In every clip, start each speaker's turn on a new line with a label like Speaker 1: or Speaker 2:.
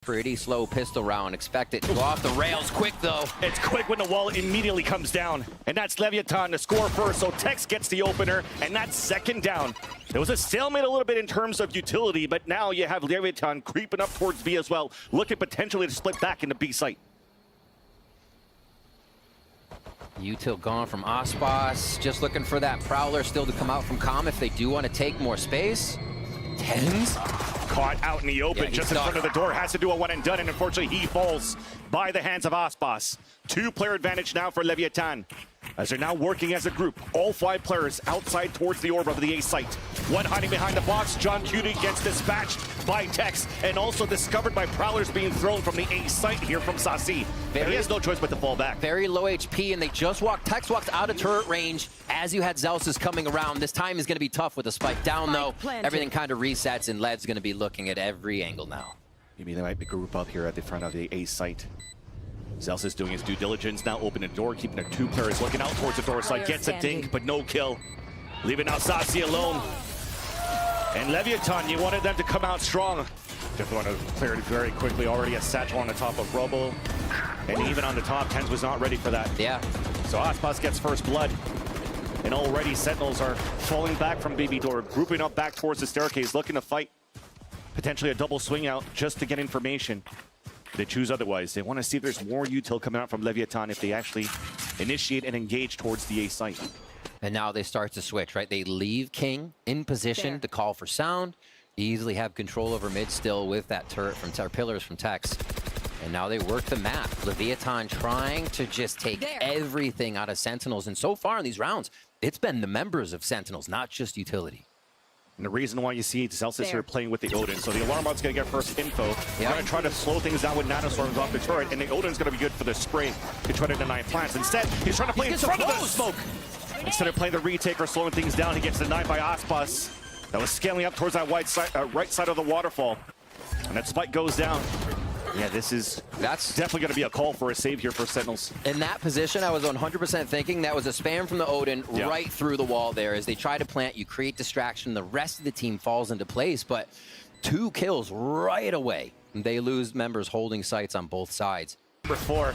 Speaker 1: Pretty slow pistol round. Expect it to go off the rails quick, though.
Speaker 2: It's quick when the wall immediately comes down. And that's Leviatán to score first, so Tex gets the opener, and that's second down. There was a stalemate a little bit in terms of utility, but now you have Leviatán creeping up towards B as well, looking potentially to split back into B site.
Speaker 1: Util gone from Aspas. Just looking for that Prowler still to come out from Com if they do want to take more space. Tens.
Speaker 2: Caught out in the open,
Speaker 1: Yeah,
Speaker 2: just in front of the door. Has to do a one and done, and unfortunately he falls by the hands of Aspas. Two-player advantage now for Leviatán, as they're now working as a group. All 5 players outside towards the orb of the A site. One hiding behind the box. John Cutie gets dispatched by Tex, and also discovered by Prowlers being thrown from the A site here from Sasi. He has no choice but to fall back.
Speaker 1: Very low HP, and they just walked. Tex walked out of turret range as you had Zelsis coming around. This time is going to be tough with the spike down, though. Everything kind of resets, and Led's going to be looking at every angle now.
Speaker 2: Maybe they might be group up here at the front of the A site. Zelsis doing his due diligence, now opening the door, keeping the 2 players looking out towards the door side. Gets a dink, but no kill. Leaving out Sasi alone. And Leviatán, you wanted them to come out strong. Just want to clear it very quickly. Already a satchel on the top of Rubble. And even on the top, Tens was not ready for that.
Speaker 1: Yeah.
Speaker 2: So Aspas gets first blood. And already Sentinels are falling back from BB door, grouping up back towards the staircase, looking to fight. Potentially a double swing out just to get information. They choose otherwise. They want to see if there's more util coming out from Leviatán if they actually initiate and engage towards the A site.
Speaker 1: And now they start to switch, right? They leave King in position to call for sound. Easily have control over mid still with that turret from pillars from Tex. And now they work the map. Leviatán trying to just take everything out of Sentinels. And so far in these rounds, it's been the members of Sentinels, not just utility.
Speaker 2: And the reason why you see Zelsis here playing with the Odin. So the Alarm Bot's going to get first info. They're going to try to slow things down with nanostorms off the turret. And the Odin's going to be good for the spray to try to deny plants. Instead, he's trying to play in front of the smoke. Instead of playing the retake or slowing things down, he gets denied by Aspas. That was scaling up towards that right side of the waterfall. And that spike goes down. Yeah, that's definitely going to be a call for a save here for Sentinels.
Speaker 1: In that position, I was 100% thinking that was a spam from the Odin right through the wall there. As they try to plant, you create distraction. The rest of the team falls into place, but 2 kills right away. They lose members holding sites on both sides.
Speaker 2: Number 4,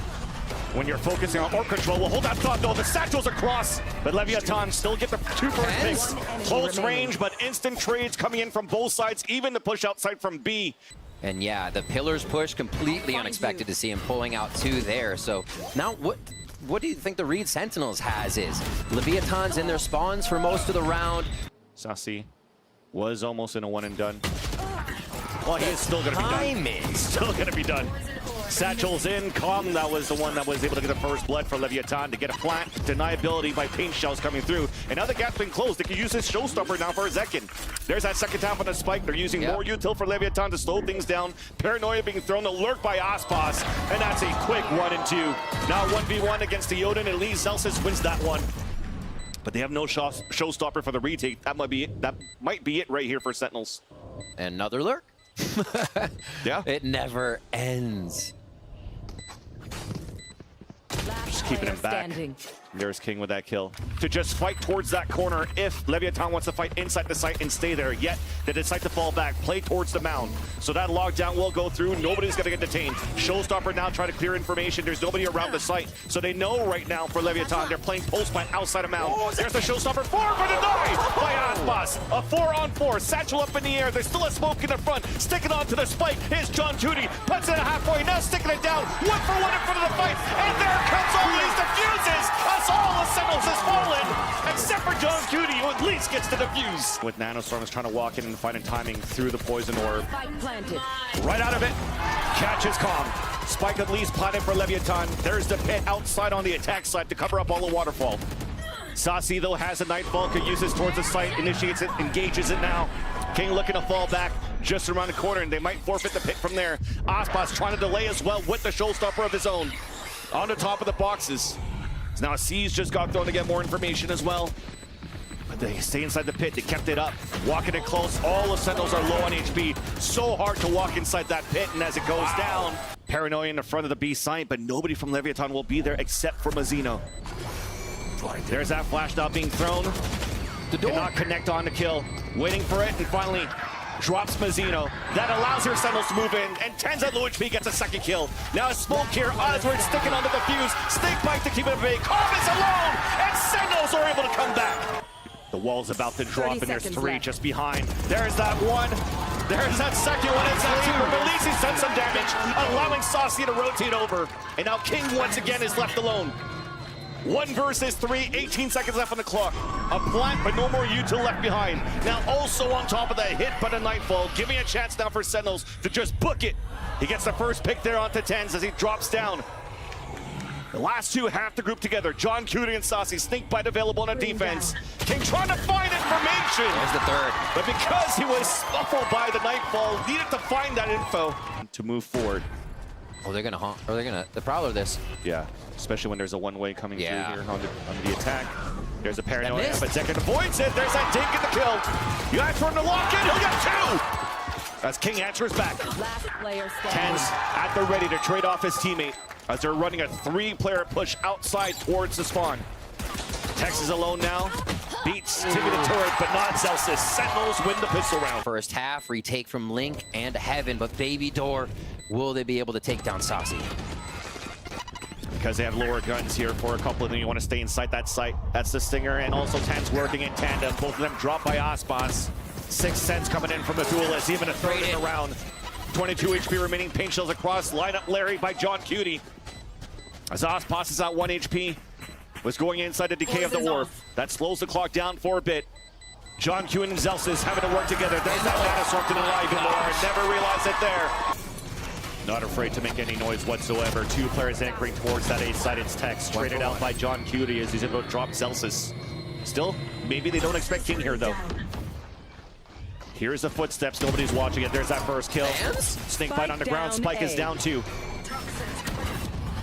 Speaker 2: when you're focusing on orc control, we'll hold that thought though. The satchel's across, but Leviatán still get the 2 first picks. Close range, but instant trades coming in from both sides, even the push outside from B.
Speaker 1: And yeah, the pillars push, completely unexpected to see him pulling out 2 there. So now what do you think the read Sentinels has is? Leviatán's in their spawns for most of the round.
Speaker 2: Sasi was almost in a one and done. Well, he is still going to be done. Still going to be done. Satchel's in. Com, that was the one that was able to get the first blood for Leviatán to get a plant. Deniability by paint shells coming through. And now the gap's been closed. They can use this showstopper now for a second. There's that second tap on the spike. They're using more util for Leviatán to slow things down. Paranoia being thrown, alert by Aspas. And that's a quick 1 and 2. Now 1v1 against the Odin, and Lee Zelsis wins that one. But they have no showstopper for the retake. That might be it right here for Sentinels.
Speaker 1: Another lurk.
Speaker 2: Yeah.
Speaker 1: It never ends.
Speaker 2: Just keeping him back. There's King with that kill. To just fight towards that corner if Leviatán wants to fight inside the site and stay there. Yet they decide to fall back, play towards the mound. So that lockdown will go through. Nobody's going to get detained. Showstopper now trying to clear information. There's nobody around the site. So they know right now for Leviatán, they're playing post plant outside of mound. There's the showstopper. 4 for the deny by Aspas. A 4-on-4. Satchel up in the air. There's still a smoke in the front. Sticking on to the spike. Here's John Cutie. Puts it halfway. Now sticking it down. 1 for 1 in front of the fight. And there comes all these defuses. That's all the Sentinels has fallen, except for John Cutie, who at least gets to defuse. With nanostorms trying to walk in and finding timing through the poison orb. Right out of it, catches Com. Spike at least planted for Leviatán. There's the pit outside on the attack side to cover up all the waterfall. Sasi, though, has a Nightfall, could use this towards the site, initiates it, engages it now. King looking to fall back just around the corner, and they might forfeit the pit from there. Aspas trying to delay as well with the showstopper of his own. On the top of the boxes. Now C's just got thrown to get more information as well. But they stay inside the pit. They kept it up. Walking it close. All the Sentinels are low on HP. So hard to walk inside that pit. And as it goes down, Paranoia in the front of the B site. But nobody from Leviatán will be there except for Mazzino. There's that flash now being thrown. Did not connect on the kill. Waiting for it. And finally, drops Mazzino. That allows her Sentinels to move in, and Tens at low HP gets a second kill. Now a smoke here, Oswald sticking onto the fuse. Snake bite to keep it at bay. Calm is alone, and Sentinels are able to come back. The wall's about to drop, and there's 3
Speaker 3: left.
Speaker 2: just behind. There's that one. There's that second one. It's that 2. But Releases done some damage, allowing Saucy to rotate over. And now King once again is left alone. 1 versus 3, 18 seconds left on the clock. A plant, but no more util left behind. Now also on top of that, hit by the Nightfall, giving a chance now for Sentinels to just book it. He gets the first pick there onto Tens as he drops down. The last 2 have to group together. John Cutie and Saucy, Snake Bite available on a defense. King trying to find information.
Speaker 1: There's the 3rd.
Speaker 2: But because he was scuffled by the Nightfall, needed to find that info to move forward.
Speaker 1: Oh, they're gonna haunt, or they're gonna prowler this.
Speaker 2: Yeah, especially when there's a one-way coming through
Speaker 1: Yeah.
Speaker 2: here on the attack. There's a paranoia,
Speaker 1: missed.
Speaker 2: but Zekin avoids it. There's that dink in the kill. You ask for him to lock in, he'll get 2! As King answers back.
Speaker 3: Last player standing.
Speaker 2: Tens at the ready to trade off his teammate as they're running a 3-player push outside towards the spawn. Tex is alone now. Beats Timmy the turret, but not Celsius. Sentinels win the pistol round.
Speaker 1: First half, retake from Link and Heaven, but Baby Door, will they be able to take down Saucy?
Speaker 2: Because they have lower guns here for a couple of them. You want to stay inside that site. That's the Stinger, and also Tens working in tandem. Both of them dropped by Aspas. 6 cents coming in from the duelist, even a third in the round. 22 HP remaining, paint shells across. Lineup Larry by John Cutie. As Aspas is at 1 HP. Was going inside the decay of the wharf. That slows the clock down for a bit. John Cutie and Zelsis having to work together. There's that Manaswarm to the live in more. Never realized it there. Not afraid to make any noise whatsoever. 2 players anchoring towards that A-side. It's Tex, traded out by John Cutie as he's able to drop Zelsis. Still, maybe they don't expect King here, though. Here's the footsteps. Nobody's watching it. There's that first kill. Snake bite on the ground. Spike is down 2.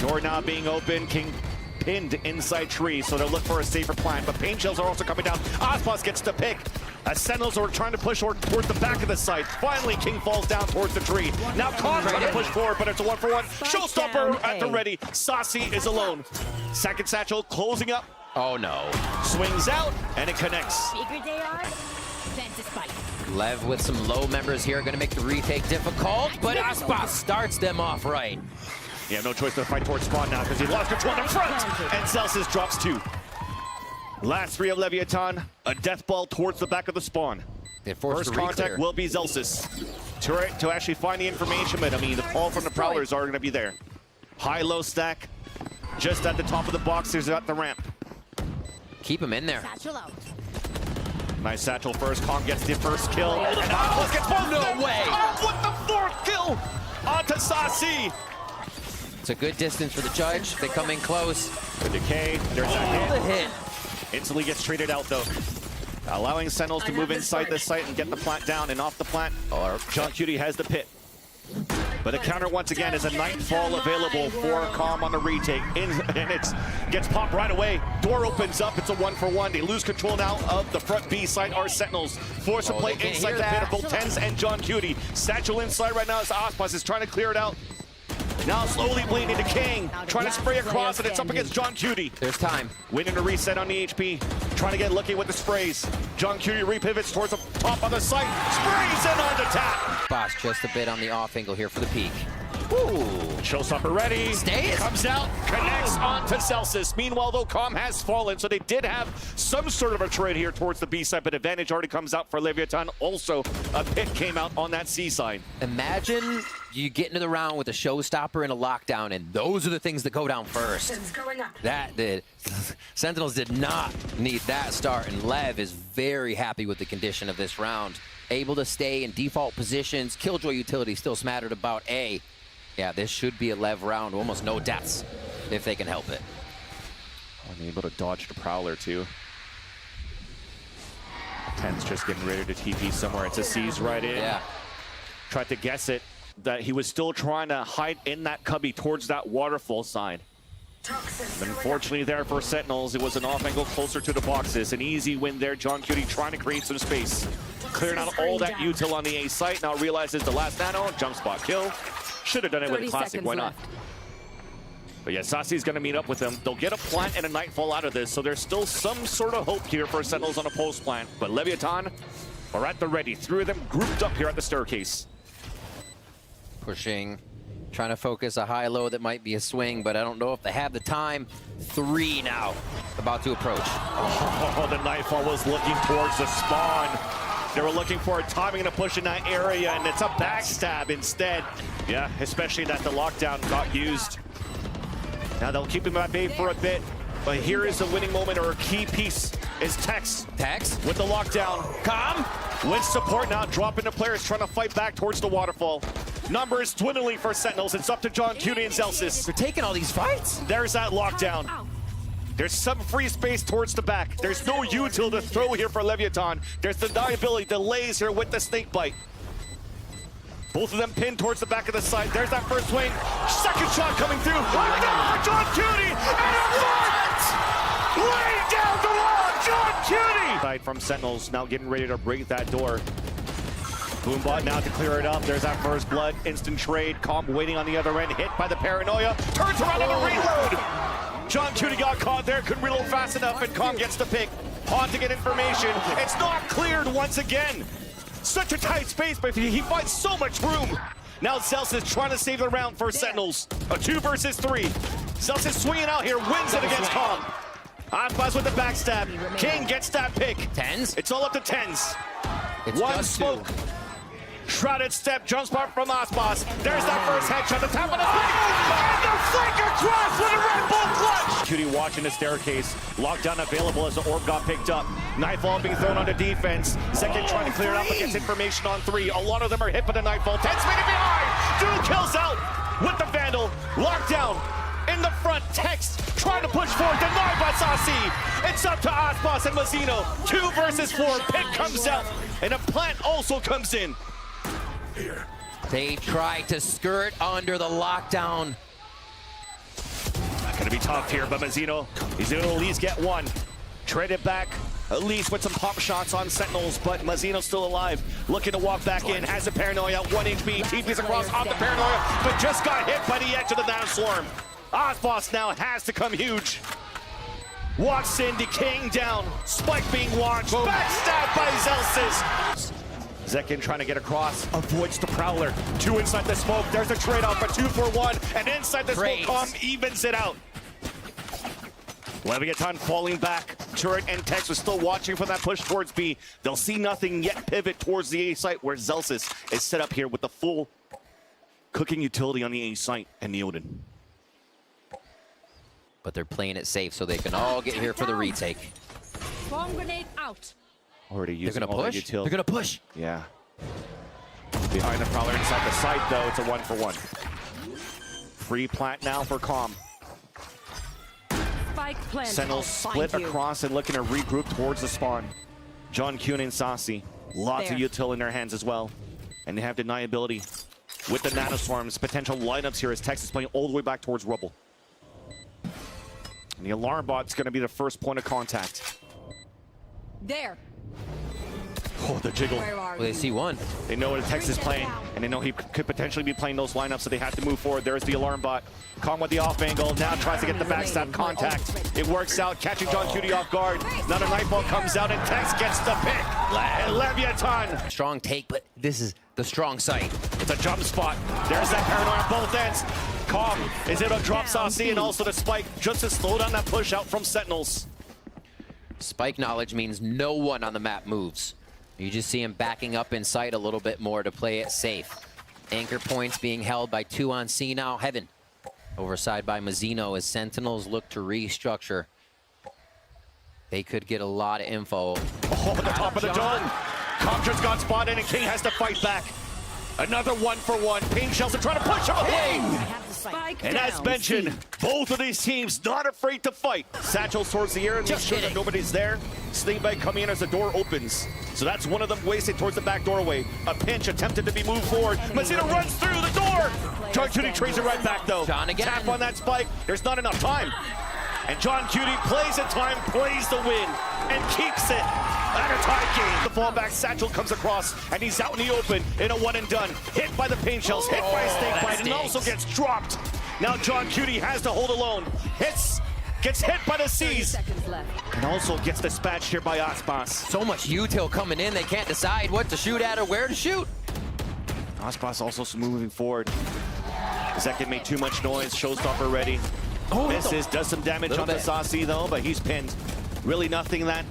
Speaker 2: Door now being open. King pinned inside tree, so they'll look for a safer plan. But paint shells are also coming down. Aspas gets the pick. As Sentinels are trying to push towards the back of the site. Finally, King falls down towards the tree. Now Khan trying to push forward, but it's a 1-for-1. Showstopper at the ready. Saucy is alone. Second satchel closing up.
Speaker 1: Oh no.
Speaker 2: Swings out, and it connects.
Speaker 3: Bigger they are, then to spike.
Speaker 1: Lev with some low members here, gonna make the retake difficult, but Aspas starts them off right.
Speaker 2: You have no choice but to fight towards spawn now because he lost control in front. And Celsius drops 2. Last 3 of Leviatán. A death ball towards the back of the spawn. First contact will be Zelsis. To actually find the information, but I mean, the call from the Prowlers are going to be there. High-low stack. Just at the top of the box, there's at the ramp.
Speaker 1: Keep him in there.
Speaker 3: Satchel out.
Speaker 2: Nice satchel first. Kong gets the first kill. And Atlas gets both.
Speaker 1: No way.
Speaker 2: With the 4th kill onto Saucy.
Speaker 1: It's a good distance for the judge. They come in close.
Speaker 2: The decay. There's
Speaker 1: The
Speaker 2: that hit.
Speaker 1: hit.
Speaker 2: Instantly gets traded out though. Allowing Sentinels to move inside the site and get the plant down, and off the plant, John Cutie has the pit. But the counter once again is a Nightfall available for Calm on the retake. And it gets popped right away. Door opens up, it's a 1-for-1. They lose control now of the front B side. Our Sentinels force to play inside the pit of both Tens and John Cutie. Satchel inside right now as Aspas is trying to clear it out. Now slowly bleeding to King, trying to spray across, and it's up against John Cutie.
Speaker 1: There's time.
Speaker 2: Winning a reset on the HP, trying to get lucky with the sprays. John Cutie repivots towards the top of the site, sprays in on the tap.
Speaker 1: Boss just a bit on the off angle here for the peak. Ooh.
Speaker 2: Showstopper ready.
Speaker 1: Stays.
Speaker 2: Comes out, connects onto Celsius. Meanwhile, though, Calm has fallen, so they did have some sort of a trade here towards the B side, but advantage already comes out for Leviatán. Also, a pit came out on that C side.
Speaker 1: Imagine you get into the round with a showstopper and a lockdown, and those are the things that go down first. That did. Sentinels did not need that start, and Lev is very happy with the condition of this round. Able to stay in default positions. Killjoy utility still smattered about A. Yeah, this should be a Lev round. Almost no deaths if they can help it.
Speaker 2: Unable to dodge the Prowler, too. Ten's just getting ready to TP somewhere. It's a seize right in.
Speaker 1: Yeah.
Speaker 2: Tried to guess it, that he was still trying to hide in that cubby towards that waterfall side. Unfortunately there for Sentinels, it was an off angle closer to the boxes. An easy win there. John Cutie trying to create some space. Clearing out all that util on the A site. Now realizes the last nano, jump spot kill. Should have done it with a classic, why not? But yeah, Saucy's going to meet up with them. They'll get a plant and a Nightfall out of this, so there's still some sort of hope here for Sentinels on a post plant. But Leviatán are at the ready. Three of them grouped up here at the staircase.
Speaker 1: Pushing, trying to focus a high-low that might be a swing, but I don't know if they have the time. 3 now, about to approach.
Speaker 2: Oh, the Nightfall was looking towards the spawn. They were looking for a timing to push in that area, and it's a backstab instead. Yeah, especially that the lockdown got used. Now they'll keep him at bay for a bit, but here is the winning moment, or a key piece is Tex.
Speaker 1: Tex
Speaker 2: With the lockdown. Come! With support now, dropping the players, trying to fight back towards the waterfall. Numbers dwindling for Sentinels. It's up to John Cuny and Zelsis.
Speaker 1: They're taking all these fights.
Speaker 2: There's that lockdown. There's some free space towards the back. There's no util to throw here for Leviatán. There's deniability, delays here with the snake bite. Both of them pinned towards the back of the side. There's that first swing. Second shot coming through. Lockdown for John Cuny! And a what? Laying down the wall, John Cuny! Side from Sentinels, now getting ready to break that door. Boombot now to clear it up. There's that first blood. Instant trade. Comp waiting on the other end. Hit by the paranoia. Turns around on the reload. John Cuny got caught there. Couldn't reload fast enough, and Comp gets the pick. On to get information. It's not cleared once again. Such a tight space, but he finds so much room. Now Zelsis is trying to save the round for Sentinels. A 2 versus 3. Zelsis swinging out here. Wins it against Comp. Aspas with the backstab. King gets that pick.
Speaker 1: 10s.
Speaker 2: It's all up to 10s.
Speaker 1: It's
Speaker 2: One
Speaker 1: just
Speaker 2: smoke.
Speaker 1: 2.
Speaker 2: Shrouded step, jump spot from Aspas. There's that first headshot, the top of the flank, and the flank across with a Red Bull clutch! Cuny watching the staircase, lockdown available as the orb got picked up. Nightfall being thrown onto defense. Second trying to clear it up but gets information on 3. A lot of them are hit by the Nightfall. 10 minutes behind! 2 kills out with the Vandal. Lockdown in the front. Tex trying to push forward, denied by Sasi. It's up to Aspas and Mazzino. 2 versus 4. Pick comes out, and a plant also comes in.
Speaker 1: Here. They try to skirt under the lockdown.
Speaker 2: Not gonna be tough here, but Mazzino, he's gonna at least get 1. Trade it back, at least with some pop shots on Sentinels, but Mazzino's still alive. Looking to walk back in, has a paranoia, 1 HP, TP's across off the paranoia, but just got hit by the edge of the down swarm. Aspas now has to come huge. Walks in, decaying down, Spike being launched, backstabbed by Zelsis. Zekin trying to get across, avoids the Prowler. 2 inside the smoke, there's a trade-off, a 2 for 1, and inside the smoke, Calm evens it out. Leviatán falling back. Turret and Tex was still watching for that push towards B. They'll see nothing yet, pivot towards the A site where Zelsis is set up here with the full cooking utility on the A site and Neoden.
Speaker 1: But they're playing it safe so they can all get here for the retake.
Speaker 3: Bomb grenade out.
Speaker 2: Already using
Speaker 1: They're gonna push. They're gonna push.
Speaker 2: Yeah. Behind the Prowler inside the site, though, it's a 1 for 1. Free plant now for Calm.
Speaker 3: Spike plant.
Speaker 2: Sentinels split across and looking to regroup towards the spawn. John Cuny and Sasi, lots of util in their hands as well. And they have deniability with the nanoswarms. Potential lineups here as Texas playing all the way back towards Rubble. And the alarm bot's going to be the first point of contact.
Speaker 3: There.
Speaker 2: Oh, the jiggle.
Speaker 1: Well, they see 1.
Speaker 2: They know what Texas is playing, and they know he could potentially be playing those lineups, so they have to move forward. There's the alarm bot. Calm with the off angle, now tries to get the backstab contact. It works out, catching John Cuny off guard. Now the Nightfall comes out, and Tex gets the pick. And Leviatán.
Speaker 1: Strong take, but this is the strong site.
Speaker 2: It's a jump spot. There's that paranoia on both ends. Calm is able to drop Sasi and also the Spike just to slow down that push out from Sentinels.
Speaker 1: Spike knowledge means no one on the map moves. You just see him backing up in sight a little bit more to play it safe. Anchor points being held by 2 on C now. Heaven overside by Mazzino as Sentinels look to restructure. They could get a lot of info.
Speaker 2: Oh, at the top of the dome. Comp got spotted and King has to fight back. Another 1 for 1. Pain Shells are trying to push him away. And as mentioned, both of these teams not afraid to fight. Satchels towards the air and make sure that nobody's there. Snakebite coming in as the door opens. So that's one of them wasted towards the back doorway. A pinch attempted to be moved forward. Mazzino runs through the door. John Cuny trades it right back though.
Speaker 1: John again.
Speaker 2: Tap on that Spike. There's not enough time. And John Cuny plays the time, plays the win, and keeps it. At a tie game. The fallback Satchel comes across, and he's out in the open in a 1 and done. Hit by the pain shells, hit by a snake bite, and also gets dropped. Now John Cuny has to hold alone. Hits Gets hit by the
Speaker 3: 30
Speaker 2: C's.
Speaker 3: seconds left.
Speaker 2: And also gets dispatched here by Aspas.
Speaker 1: So much util coming in, they can't decide what to shoot at or where to shoot.
Speaker 2: Aspas also moving forward. Zekin made too much noise, showstopper ready. Misses, does some damage on the Zasi though, but he's pinned. Really nothing that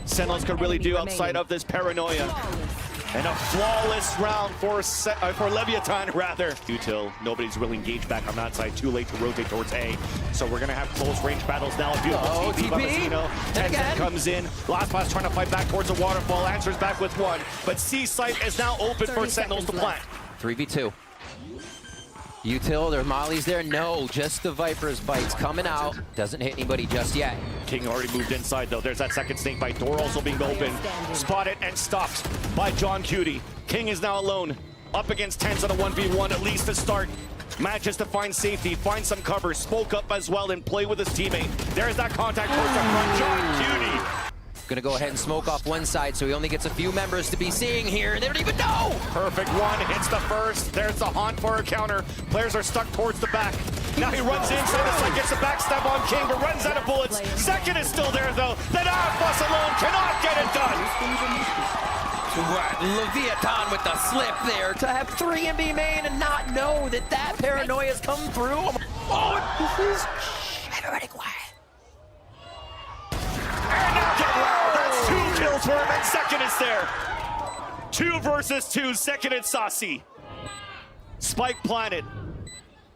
Speaker 2: Sentinels could really do outside of this paranoia. And a flawless round for Leviatán, rather. Util, nobody's really engaged back on that side. Too late to rotate towards A. So we're going to have close range battles now. A beautiful TP by Mazzino. Tencent comes in. Last pass trying to fight back towards the waterfall. Answers back with one. But C site is now open for Sentinels to plant.
Speaker 1: 3v2. Util, their mollies there. No, just the Viper's bites coming out. Doesn't hit anybody just yet.
Speaker 2: King already moved inside though. There's that second snake bite. Door also being open. Spotted and stopped by John Cutie. King is now alone. Up against Tens on a 1v1 at least to start. Manages to find safety, find some cover, spoke up as well and play with his teammate. There's that contact towards the front. John Cutie.
Speaker 1: Gonna go ahead and smoke off one side, so he only gets a few members to be seeing here. They don't even know!
Speaker 2: Perfect one, hits the first. There's the haunt for a counter. Players are stuck towards the back. Now he runs inside the side, gets a backstab on King, but runs out of bullets. Second is still there though. Then Aspas alone cannot get it done.
Speaker 1: Leviatán with the slip there to have 3 in B main and not know that that paranoia's come through. Oh, this is... Everybody quiet.
Speaker 2: And now get loud. That's 2 kills for him, and second is there. 2 versus 2, second and Saucy. Spike planted.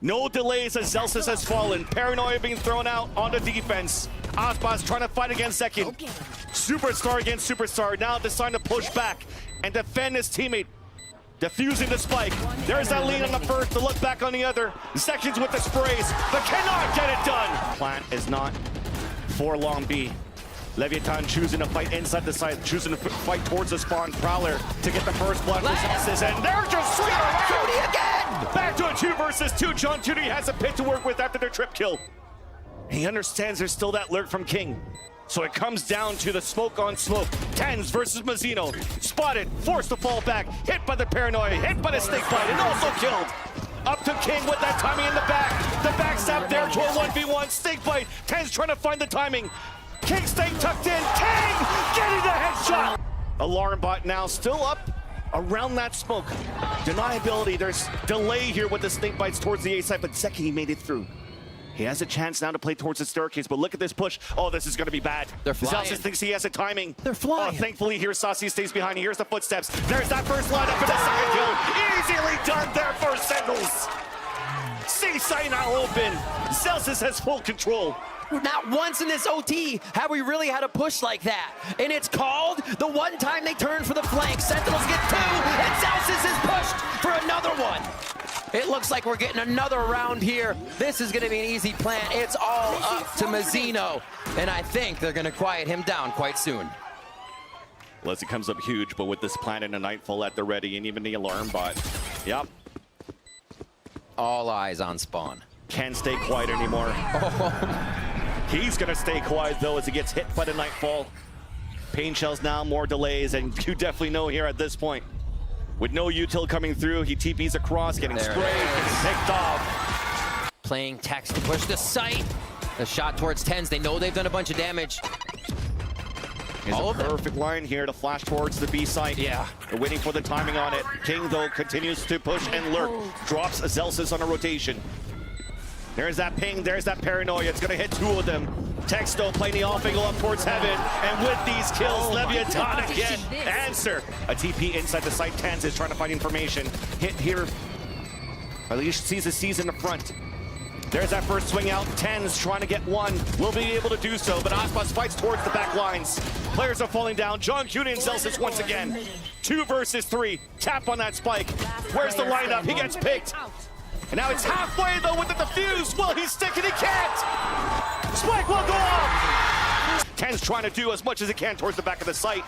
Speaker 2: No delays as Zelsis has fallen. Paranoia being thrown out on the defense. Aspas trying to fight against Zekin. Superstar against Superstar. Now deciding to push back and defend his teammate. Defusing the spike. There's that lean on the first, the look back on the other. Zekin's with the sprays, but cannot get it done. Plant is not for long B. Leviatán choosing to fight inside the side, choosing to fight towards the spawn. Prowler to get the first blood for Zelsis, and they're just swinging around.
Speaker 1: Again!
Speaker 2: Back to a 2 versus 2. John Tudy has a pit to work with after their trip kill. He understands there's still that lurk from King. So it comes down to the smoke on smoke. Tens versus Mazzino. Spotted, forced to fall back, hit by the paranoia, hit by the snake bite, and also killed. Up to King with that timing in the back. The backstab there to a 1v1. Snake bite. Tens trying to find the timing. King staying tucked in. King getting the headshot. Alarm bot now still up around that smoke. Deniability. There's delay here with the snake bites towards the A side, but Zeki, he made it through. He has a chance now to play towards the staircase, but look at this push. Oh, this is going to be bad.
Speaker 1: They're flying.
Speaker 2: Zelsis thinks he has a timing.
Speaker 1: They're flying.
Speaker 2: Oh, thankfully here, Saucy stays behind. Here's the footsteps. There's that first lineup and a second kill. Easily done there for Sentinels. C-site now open. Zelsis has full control.
Speaker 1: Not once in this OT have we really had a push like that. And it's called the one time they turn for the flank. Sentinels get 2, and Zelsis is pushed for another one. It looks like we're getting another round here. This is going to be an easy plant. It's all up to Mazzino. And I think they're going to quiet him down quite soon.
Speaker 2: Leslie comes up huge, but with this plant and a Nightfall at the ready, and even the alarm bot. Yep.
Speaker 1: All eyes on spawn.
Speaker 2: Can't stay quiet anymore. He's going to stay quiet, though, as he gets hit by the Nightfall. Pain shells now, more delays, and you definitely know here at this point. With no util coming through, he TPs across, getting sprayed, getting picked off.
Speaker 1: Playing text to push the site. The shot towards Tens. They know they've done a bunch of damage.
Speaker 2: It's a perfect line here to flash towards the B site.
Speaker 1: Yeah.
Speaker 2: They're waiting for the timing on it. King, though, continues to push and lurk. Drops Zelsis on a rotation. There's that ping, there's that paranoia. It's going to hit 2 of them. Texto playing the off angle up towards heaven. And with these kills, Leviatán again. Answer. A TP inside the site. Tens is trying to find information. Hit here. At least sees the C's in the front. There's that first swing out. Tens trying to get 1. Will be able to do so, but Aspas fights towards the back lines. Players are falling down. John Cutie and Zelsis once again. 2 versus 3. Tap on that spike. Where's the lineup? He gets picked. And now it's halfway, though, with the defuse. Will he stick it? He can't. Spike will go off. Tens trying to do as much as he can towards the back of the site.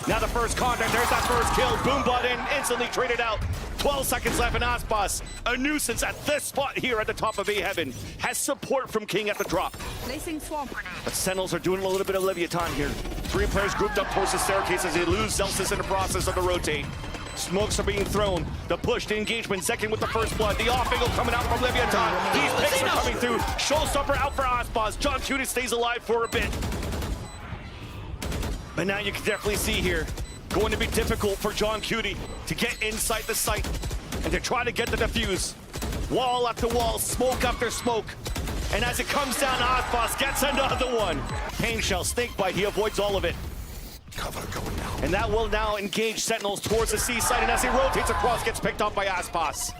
Speaker 2: Now the first contact. There's that first kill. Boombot in, instantly traded out. 12 seconds left, and Aspas, a nuisance at this spot here at the top of A Heaven, has support from King at the drop.
Speaker 3: Placing swamp grenade.
Speaker 2: But Sentinels are doing a little bit of Leviatán here. 3 players grouped up towards the staircase as they lose Zelsis in the process of the rotate. Smokes are being thrown. The push, the engagement. Zekin with the first blood. The off angle coming out from Leviatán. These picks are coming coming through. Showstopper out for Aspas. John Cutie stays alive for a bit. But now you can definitely see here, going to be difficult for John Cutie to get inside the site and to try to get the defuse. Wall after wall, smoke after smoke. And as it comes down, Aspas gets another one. Pain Shell, Snake Bite, he avoids all of it.
Speaker 4: Cover going down.
Speaker 2: And that will now engage Sentinels towards the C site, and as he rotates across, gets picked off by Aspas.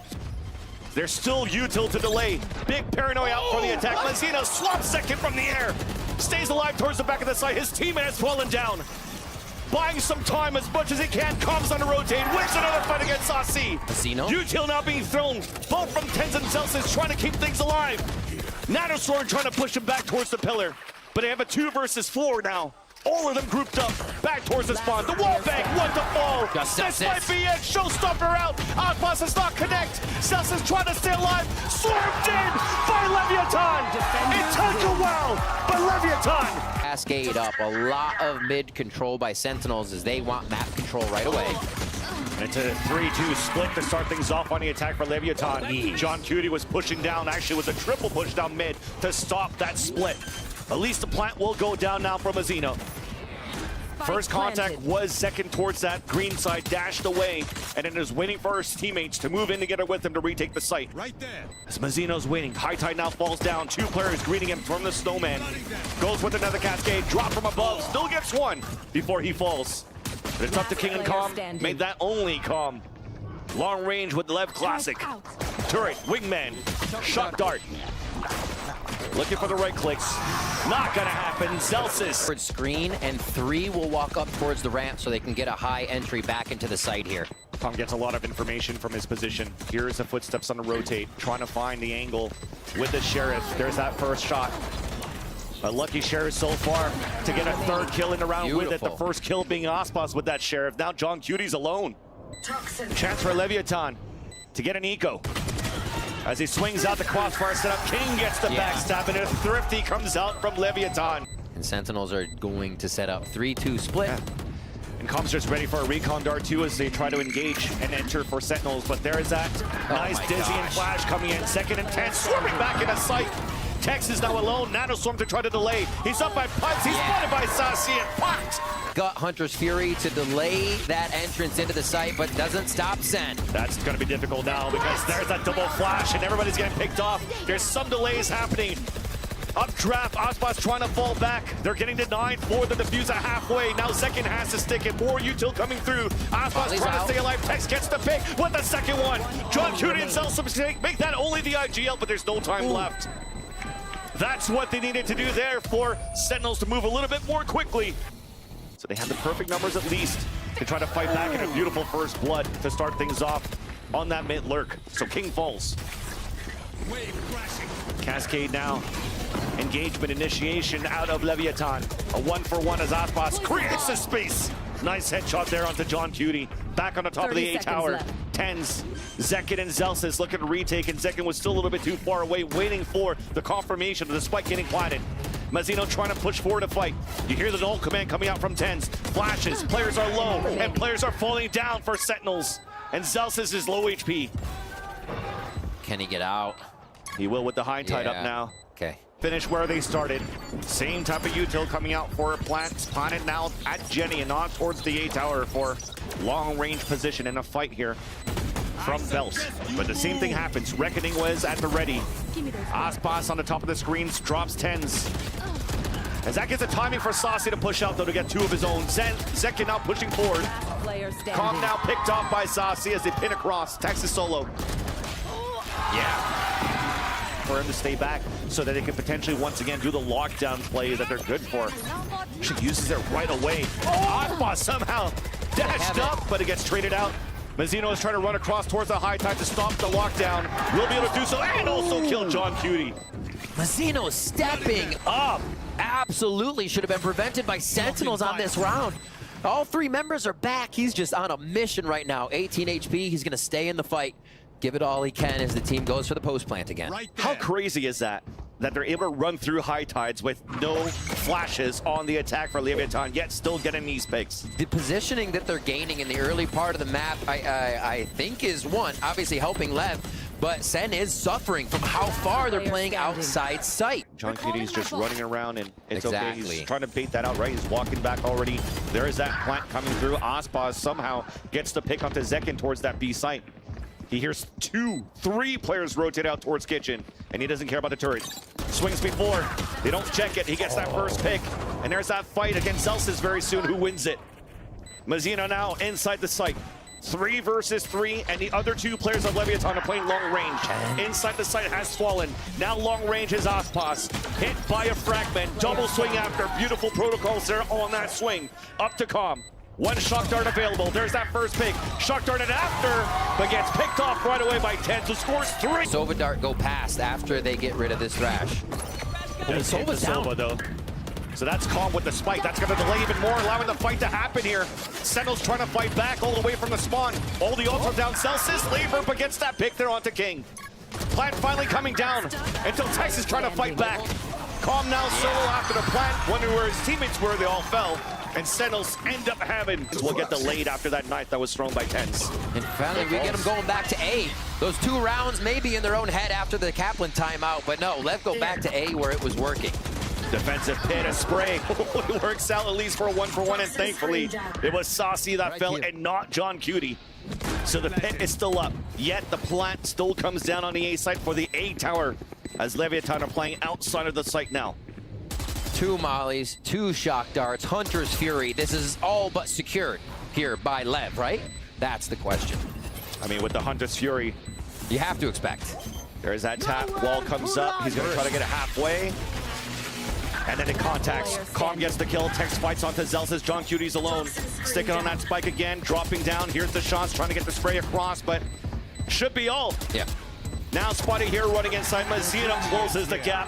Speaker 2: There's still util to delay. Big paranoia out for the attack. Mazino swaps second from the air. Stays alive towards the back of the site. His teammate has fallen down. Buying some time as much as he can. Comes on to rotate. Wins another fight against Asi.
Speaker 1: Mazino.
Speaker 2: Util now being thrown. Both from Tens and Celsius trying to keep things alive. Nanosword trying to push him back towards the pillar. But they have a 2 versus 4 now. All of them grouped up, back towards the spawn. The wall bank, one to fall. This might be it. Showstopper out. Aspas does not connect. Celsius trying to stay alive. Swarmed in by Leviatán. It took a while, but Leviatán.
Speaker 1: Cascade up. A lot of mid control by Sentinels as they want map control right away.
Speaker 2: It's a 3-2 split to start things off on the attack for Leviatán. John Cutie was pushing down, actually with a triple push down mid to stop that split. At least the plant will go down now from Mazino. First contact was second towards that green side, dashed away, and then is waiting for his teammates to move in together with him to retake the site.
Speaker 4: Right there.
Speaker 2: As Mazino's waiting, High Tide now falls down. 2 players greeting him from the snowman. Goes with another cascade, drop from above, still gets one before he falls. But it's up to King and Calm, made that only Calm. Long range with the Lev Classic. Turret, wingman, shot dart. Looking for the right clicks. Not gonna happen. Celsius.
Speaker 1: Towards screen, and 3 will walk up towards the ramp so they can get a high entry back into the site here.
Speaker 2: Calm gets a lot of information from his position. Here's the footsteps on the rotate, trying to find the angle with the Sheriff. There's that first shot. A lucky Sheriff so far to get a 3rd kill in the round with it. The first kill being Aspas with that Sheriff. Now John Cutie's alone. Chance for Leviatán to get an eco. As he swings out the crossfire setup, King gets the backstab, and a Thrifty comes out from Leviatán.
Speaker 1: And Sentinels are going to set up 3-2 split.
Speaker 2: Yeah. And Calm's just ready for a recon dart too as they try to engage and enter for Sentinels. But there is that nice dizzying flash coming in. 2nd and 10, swarming back into sight. Tex is now alone. Nanoswarm to try to delay. He's up by putts. He's spotted by Sassy and popped.
Speaker 1: Got Hunter's Fury to delay that entrance into the site, but doesn't stop Sen.
Speaker 2: That's going to be difficult now because there's that double flash and everybody's getting picked off. There's some delays happening. Updraft, Aspas trying to fall back. They're getting denied for the diffuser halfway. Now Zekin has to stick it. More util coming through. Aspas trying to stay alive. Tex gets the pick with the second one. John Cutie and Celsius mistake. Make that only the IGL, but there's no time left. That's what they needed to do there for Sentinels to move a little bit more quickly. So they have the perfect numbers at least to try to fight back in a beautiful first blood to start things off on that mid lurk. So King falls. Cascade now. Engagement initiation out of Leviatán. A 1-for-1 as Aspas creates the space. Nice headshot there onto John Cutie. Back on the top of the A tower. Tens, Zekin and Celsius looking to retake, and Zekin was still a little bit too far away, waiting for the confirmation of the spike getting planted. Mazino trying to push forward to fight. You hear the null command coming out from Tens. Flashes, players are low, and players are falling down for Sentinels. And Celsius is low HP.
Speaker 1: Can he get out?
Speaker 2: He will with the High Tide up now.
Speaker 1: Okay.
Speaker 2: Finish where they started. Same type of util coming out for a plant. Planted now at Jenny and on towards the A tower for long range position in a fight here from Belt. But the same thing happens. Reckoning was at the ready. Aspas on the top of the screens drops Tens. As that gets the timing for Saucy to push out though to get 2 of his own. Zekin now pushing forward. Calm now picked off by Saucy as they pin across. Texas solo. Yeah. For him to stay back so that they can potentially once again do the lockdown play that they're good for. She uses it right away. Aspas somehow dashed up, but it gets traded out. Mazino is trying to run across towards the High Tide to stop the lockdown. Will be able to do so and also kill John Cutie.
Speaker 1: Mazino stepping up. Absolutely should have been prevented by Sentinels on this round. All 3 members are back. He's just on a mission right now. 18 HP. He's going to stay in the fight. Give it all he can as the team goes for the post plant again.
Speaker 2: How crazy is that? That they're able to run through High Tides with no flashes on the attack for Leviatán, yet still getting these picks.
Speaker 1: The positioning that they're gaining in the early part of the map, I think is one, obviously helping Lev, but Sen is suffering from how far they're playing outside sight.
Speaker 2: John Cuty's just running around, and it's okay.
Speaker 1: Exactly.
Speaker 2: He's trying to bait that out, right? He's walking back already. There is that plant coming through. Aspas somehow gets the pick onto Zekin towards that B site. He hears 2, 3 players rotate out towards Kitchen, and he doesn't care about the turret. Swings before. They don't check it. He gets that first pick, and there's that fight against Zelsis very soon. Who wins it? Mazzino now inside the site. 3 versus 3, and the other 2 players of Leviatán are playing long range. Inside the site has fallen. Now long range is Aspas. Hit by a fragment. Double swing after. Beautiful protocols there on that swing. Up to Calm. 1 shock dart available. There's that first pick. Shock darted after, but gets picked off right away by 10, so scores 3.
Speaker 1: Sova Dart go past after they get rid of this Thrash.
Speaker 2: Sova's down. Sova, though. So that's Calm with the spike. That's going to delay even more, allowing the fight to happen here. Sentinels trying to fight back all the way from the spawn. All the ults are down. Celsius, Labor, but gets that pick there onto King. Plant finally coming down until Texas trying to fight back. Calm now solo after the plant, wondering where his teammates were. They all fell. And Sentinels end up having will get delayed after that knife that was thrown by Tens.
Speaker 1: And finally, we get them going back to A. Those 2 rounds may be in their own head after the Kaplan timeout, but no, Lev go back to A where it was working.
Speaker 2: Defensive pit, a spray. It works out at least for a 1-for-1, and thankfully, it was Saucy that fell and not John Cuty. So the pit is still up, yet the plant still comes down on the A site for the A tower, as Leviatán are playing outside of the site now.
Speaker 1: 2 mollies, 2 shock darts, Hunter's Fury. This is all but secured here by Lev, right? That's the question.
Speaker 2: I mean, with the Hunter's Fury,
Speaker 1: you have to expect.
Speaker 2: There's that tap, wall comes up, he's gonna try to get it halfway. And then it contacts. Calm gets the kill. Tex fights onto Zelsis. John Cuty's alone. Sticking on that spike again. Dropping down. Here's the shots. Trying to get the spray across, but should be all.
Speaker 1: Yeah.
Speaker 2: Now Spotty here running inside. Mazzino closes the gap.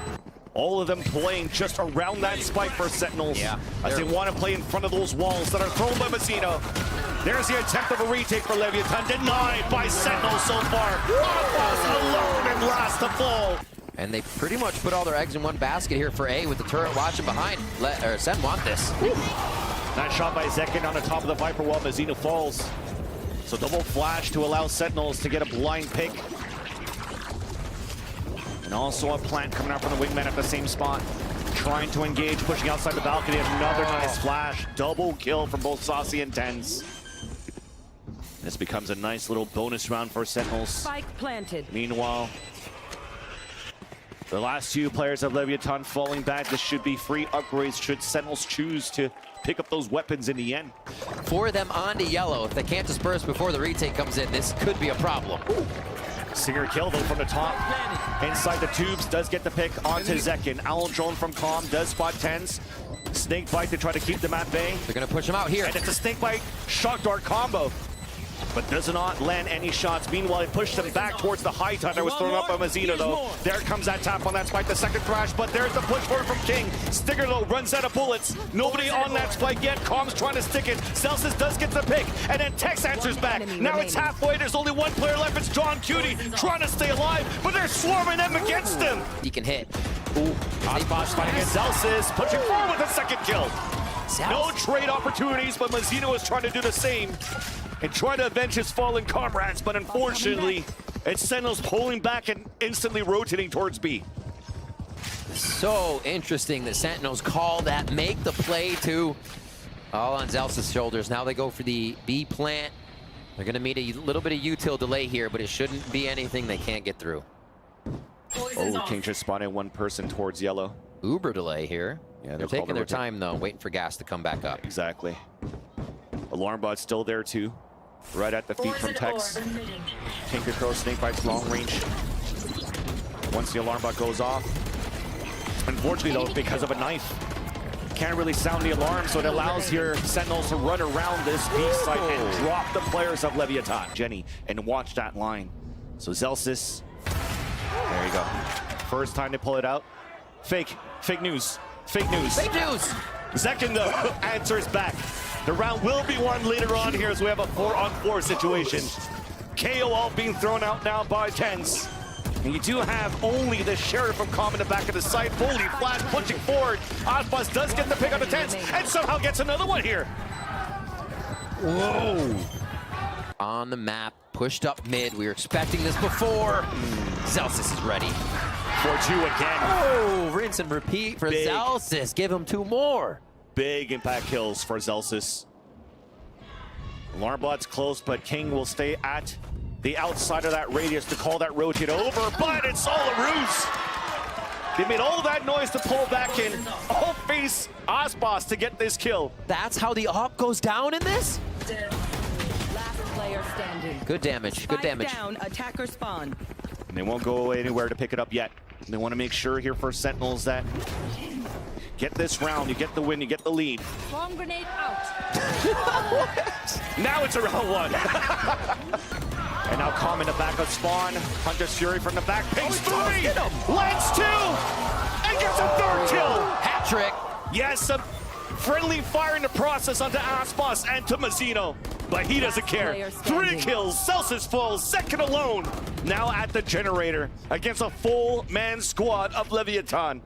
Speaker 2: All of them playing just around that spike for Sentinels.
Speaker 1: Yeah.
Speaker 2: As they want to play in front of those walls that are thrown by Mazzino. There's the attempt of a retake for Leviatán. Denied by Sentinels so far. Almost alone and last to fall.
Speaker 1: And they pretty much put all their eggs in one basket here for A with the turret watching behind. Sen want this.
Speaker 2: Nice shot by Zekin on the top of the Viper while Mazzino falls. So double flash to allow Sentinels to get a blind pick. And also a plant coming out from the wingman at the same spot. Trying to engage, pushing outside the balcony. Another nice flash. Double kill from both Saucy and Tens. This becomes a nice little bonus round for Sentinels.
Speaker 3: Spike planted.
Speaker 2: Meanwhile, the last 2 players of Leviatán falling back. This should be free upgrades should Sentinels choose to pick up those weapons in the end.
Speaker 1: 4 of them onto yellow. If they can't disperse before the retake comes in, this could be a problem.
Speaker 2: Singer kill though from the top. Inside the tubes, does get the pick onto Zekin. Owl drone from Calm, does spot Tens. Snake bite to try to keep them at bay.
Speaker 1: They're gonna push them out here.
Speaker 2: And it's a snake bite shock dart combo, but does not land any shots. Meanwhile, it pushed them back towards the high tide that was thrown up by Mazzino, though. There comes that tap on that spike, the second thrash, but there's the push forward from King. Sticker, though, runs out of bullets. Nobody on that spike yet. Calm's trying to stick it. Celsius does get the pick, and then Tex answers back. Now it's halfway. There's only 1 player left. It's John Cuty trying to stay alive, but they're swarming them against him.
Speaker 1: He can hit.
Speaker 2: Aspas fighting against Celsius, pushing forward with a second kill. No trade opportunities, but Mazzino is trying to do the same and try to avenge his fallen comrades, but unfortunately, it's Sentinels pulling back and instantly rotating towards B.
Speaker 1: So interesting that Sentinels call that, make the play to all on Zelsis' shoulders. Now they go for the B plant. They're gonna meet a little bit of util delay here, but it shouldn't be anything they can't get through.
Speaker 2: Oh, King just spotted 1 person towards yellow.
Speaker 1: Uber delay here.
Speaker 2: Yeah,
Speaker 1: they're taking their time though, waiting for gas to come back up.
Speaker 2: Exactly. Alarm bot's still there too. Right at the feet from Tex. Tinker throws snake bites long range. Once the alarm bot goes off. Unfortunately though, because of a knife, can't really sound the alarm, so it allows your Sentinels to run around this B site and drop the players of Leviatán. Jenny, and watch that line. So Zelsis, there you go. First time to pull it out. Fake news. Fake news.
Speaker 1: Fake news!
Speaker 2: Zekin though answers back. The round will be won later on here as we have a 4-on-4 situation. KO all being thrown out now by Tens. And you do have only the Sheriff from Calm in the back of the site. Holy flash pushing forward. Aspas does get the pick on the Tens and somehow gets another one here.
Speaker 1: Whoa. On the map, pushed up mid. We were expecting this before. Zelsis is ready.
Speaker 2: 4-2 again.
Speaker 1: Oh, rinse and repeat for
Speaker 2: Big.
Speaker 1: Zelsis. Give him 2 more.
Speaker 2: Big impact kills for Zelsis. Alarmbot's close, but King will stay at the outside of that radius to call that rotate over, but it's all a ruse. They made all that noise to pull back in. All face Aspas to get this kill.
Speaker 1: That's how the op goes down in this?
Speaker 3: Last player standing.
Speaker 1: Good damage, good damage.
Speaker 3: Down, attacker spawn.
Speaker 2: And they won't go anywhere to pick it up yet. They want to make sure here for Sentinels that get this round, you get the win, you get the lead.
Speaker 3: Bomb grenade out.
Speaker 2: Now it's a round 1. And now Calm in the back of spawn. Hunter's Fury from the back. Pings 3! Lands 2! And gets a 3rd kill!
Speaker 1: Hat trick.
Speaker 2: Yes, some friendly fire in the process onto Aspas and to Mazzino. But he doesn't care. 3 kills, Celsius falls, second alone. Now at the generator against a full man squad of Leviatán.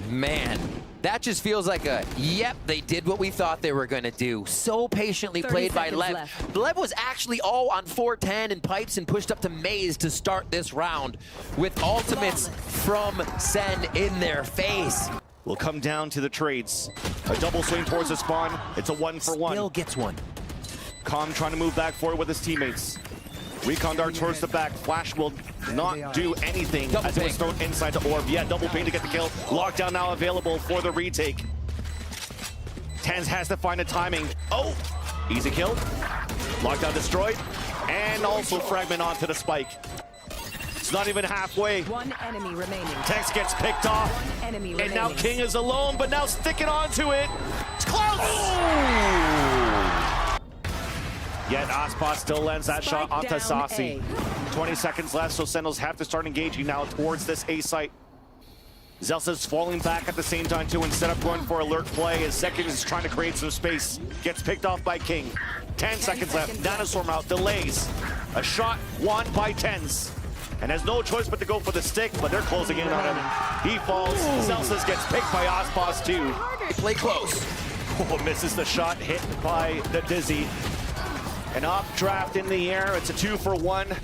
Speaker 1: Man, that just feels like a, yep, they did what we thought they were going to do. So patiently played by Lev.
Speaker 3: left.
Speaker 1: Lev was actually all on 410 and pipes and pushed up to Maze to start this round with ultimates from Sen in their face.
Speaker 2: Will come down to the trades. A double swing towards the spawn. It's a 1-for-1.
Speaker 1: Still gets one.
Speaker 2: Calm trying to move back forward with his teammates. Recon dart towards the back. Flash will not do anything
Speaker 1: Double
Speaker 2: as it was
Speaker 1: ping.
Speaker 2: thrown inside the orb. Yeah, double ping to get the kill. Lockdown now available for the retake. Tens has to find the timing. Oh, easy kill. Lockdown destroyed. And also fragment onto the spike. It's not even halfway.
Speaker 3: 1 enemy remaining.
Speaker 2: Tex gets picked off.
Speaker 3: 1 enemy
Speaker 2: And
Speaker 3: remaining.
Speaker 2: now King is alone, but now sticking onto it. It's close! Yet Aspas still lands that shot onto
Speaker 3: down
Speaker 2: Saucy. 20 seconds left, so Sentinels have to start engaging now towards this A site. Zelsa's falling back at the same time too, instead of going for alert play. His second is trying to create some space. Gets picked off by King. 10 seconds left. Dinosaur out, delays. A shot won by Tens. And has no choice but to go for the stick, but they're closing in on him. He falls. Zelsa's gets picked by Aspas too.
Speaker 1: Play close.
Speaker 2: Oh, misses the shot, hit by the Dizzy. An updraft in the air. It's a 2-for-1.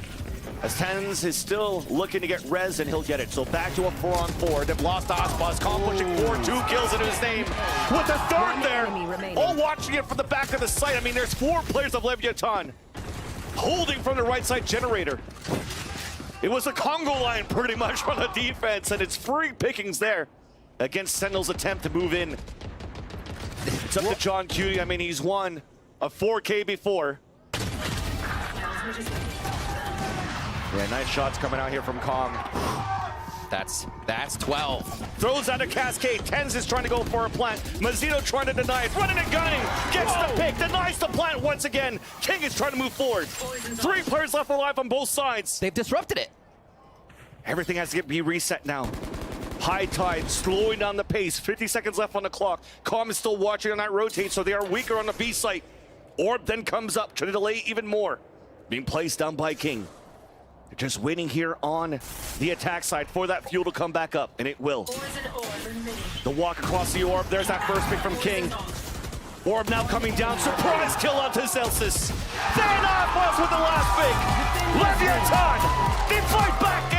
Speaker 2: As Tens is still looking to get res, and he'll get it. So back to a 4-on-4. They've lost Aspas. Calm pushing forward, 2 kills into his name. With a 3rd there. All watching it from the back of the site. I mean, there's 4 players of Leviatán holding from the right side generator. It was a Congo line pretty much on the defense, and it's free pickings there against Sentinel's attempt to move in. It's up to John Cutie. I mean, he's won a 4K before. Yeah, nice shots coming out here from Kong.
Speaker 1: That's 12.
Speaker 2: Throws out a cascade. Tens is trying to go for a plant. Mazzino trying to deny it. Running and gunning. Gets the pick. Denies the plant once again. King is trying to move forward. 3 players left alive on both sides.
Speaker 1: They've disrupted it.
Speaker 2: Everything has to be reset now. High tide, slowing down the pace. 50 seconds left on the clock. Calm is still watching on that rotate, so they are weaker on the B site. Orb then comes up to delay even more. Being placed down by King. They're just waiting here on the attack side for that fuel to come back up, and it will. The walk across the orb. There's that first pick from King. Orb now coming down. Surprise kill onto Celsius. Then Aspas with the last pick. Leviatán, they fight back